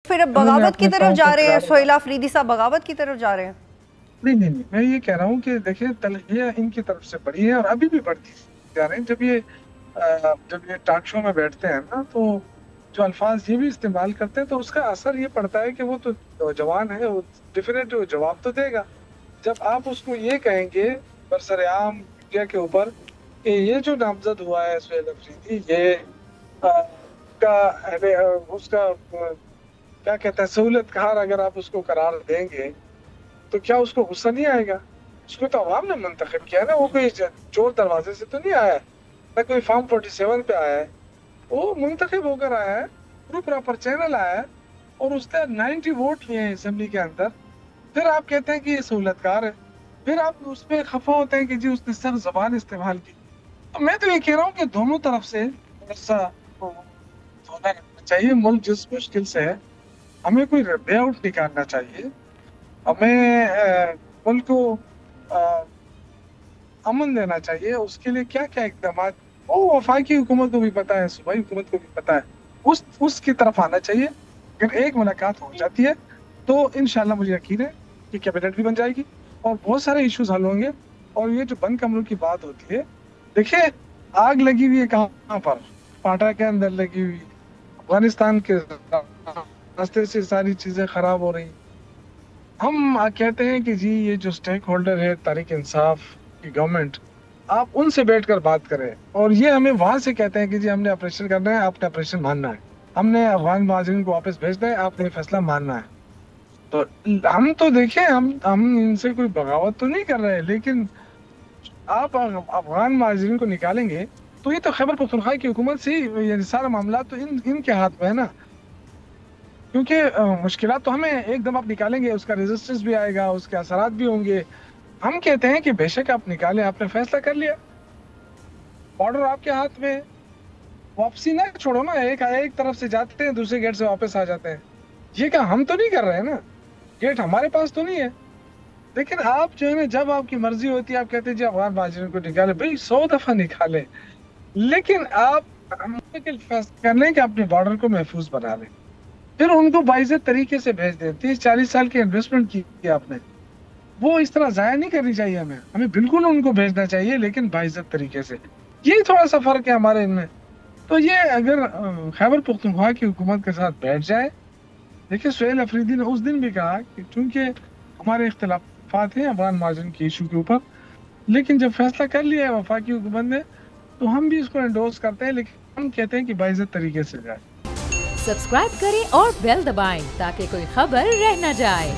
پھر اب بغاوت کی طرف جا رہے ہیں سہیل آفریدی صاحب، بغاوت کی طرف جا رہے ہیں؟ نہیں، میں یہ کہہ رہا ہوں کہ دیکھیں تلخیاں ان کی طرف سے بڑھی ہیں اور ابھی بھی بڑھتی جا رہے ہیں. جب یہ ٹاک شو میں بیٹھتے ہیں نا تو جو الفاظ یہ بھی استعمال کرتے ہیں تو اس کا اثر یہ پڑتا ہے کہ وہ تو نوجوان ہے، وہ ڈیفینیٹ جواب تو دے گا. جب آپ اس کو یہ کہیں گے برسر عام میڈیا کے اوپر کہ یہ جو نامزد ہوا ہے سہیل آفریدی، یہ اس کا کیا کہتے ہیں سہولت کار اگر آپ اس کو قرار دیں گے تو کیا اس کو غصہ نہیں آئے گا؟ اس کو تو عوام نے منتخب کیا نا، وہ کوئی چور دروازے سے تو نہیں آیا ہے، نہ کوئی فارم 47 پہ آیا ہے، وہ منتخب ہو کر آیا ہے، پراپر چینل آیا ہے اور اس نے 90 ووٹ لیے ہیں اسمبلی کے اندر. پھر آپ کہتے ہیں کہ یہ سہولت کار ہے، پھر آپ اس پہ خفا ہوتے ہیں کہ جی اس نے صرف زبان استعمال کی. تو میں تو یہ کہہ رہا ہوں کہ دونوں طرف سے ایسا ہونا چاہیے. ملک جس مشکل سے ہے، ہمیں کوئی وے آؤٹ نکالنا چاہیے. ہمیں ملک کو امن دینا چاہیے. اس کے لیے کیا کیا اقدامات وہ وفاقی حکومت کو بھی پتہ ہے، صوبائی حکومت کو بھی پتہ ہے، اس کی طرف آنا چاہیے. اگر ایک ملاقات ہو جاتی ہے تو انشاءاللہ مجھے یقین ہے کہ کیبنٹ بھی بن جائے گی اور بہت سارے ایشوز حل ہوں گے. اور یہ جو بند کمروں کی بات ہوتی ہے، دیکھیں آگ لگی ہوئی ہے کہاں پر؟ پاٹا کے اندر لگی ہوئی، افغانستان کے راستے سے ساری چیزیں خراب ہو رہی. ہم کہتے ہیں کہ جی یہ جو سٹیک ہولڈر ہے تحریک انصاف کی گورنمنٹ، آپ ان سے بیٹھ کر بات کریں، اور یہ ہمیں وہاں سے کہتے ہیں کہ جی ہم نے آپریشن کرنا ہے، آپ نے آپریشن ماننا ہے، ہم نے افغان مہاجرین کو واپس بھیجنا ہے، آپ نے فیصلہ ماننا ہے. تو ہم تو دیکھیں ہم ان سے کوئی بغاوت تو نہیں کر رہے، لیکن آپ افغان مہاجرین کو نکالیں گے تو یہ تو خیبر پختونخوا کی حکومت سے یہ سارا معاملات تو ان کے ہاتھ میں ہے نا. کیونکہ مشکلات تو ہمیں ایک دم آپ نکالیں گے، اس کا ریزسٹنس بھی آئے گا، اس کے اثرات بھی ہوں گے. ہم کہتے ہیں کہ بے شک آپ نکالیں، آپ نے فیصلہ کر لیا، بارڈر آپ کے ہاتھ میں، واپسی نہ چھوڑو نا. ایک طرف سے جاتے ہیں دوسرے گیٹ سے واپس آ جاتے ہیں. یہ کہ ہم تو نہیں کر رہے ہیں نا، گیٹ ہمارے پاس تو نہیں ہے. لیکن آپ جو ہے نا جب آپ کی مرضی ہوتی ہے آپ کہتے ہیں جی افغان مہاجرین کو نکالے، بھائی 100 دفعہ نکالے، لیکن آپ فیصلہ کر لیں کہ اپنے بارڈر کو محفوظ بنا لیں، پھر ان کو باعزت طریقے سے بھیج دیں. 30-40 سال کی انویسٹمنٹ کی آپ نے، وہ اس طرح ضائع نہیں کرنی چاہیے. ہمیں بالکل ان کو بھیجنا چاہیے لیکن باعزت طریقے سے. یہی تھوڑا سا فرق ہے ہمارے ان میں. تو یہ اگر خیبر پختونخوا کی حکومت کے ساتھ بیٹھ جائے، دیکھیں سہیل آفریدی نے اس دن بھی کہا کہ چونکہ ہمارے اختلافات ہیں افغان مہاجرین کے ایشو کے اوپر، لیکن جب فیصلہ کر لیا ہے وفاقی حکومت نے تو ہم بھی اس کو انڈورس کرتے ہیں، لیکن ہم کہتے ہیں کہ باعزت طریقے سے جائے. سبسکرائب کریں اور بیل دبائیں تاکہ کوئی خبر رہ نہ جائے.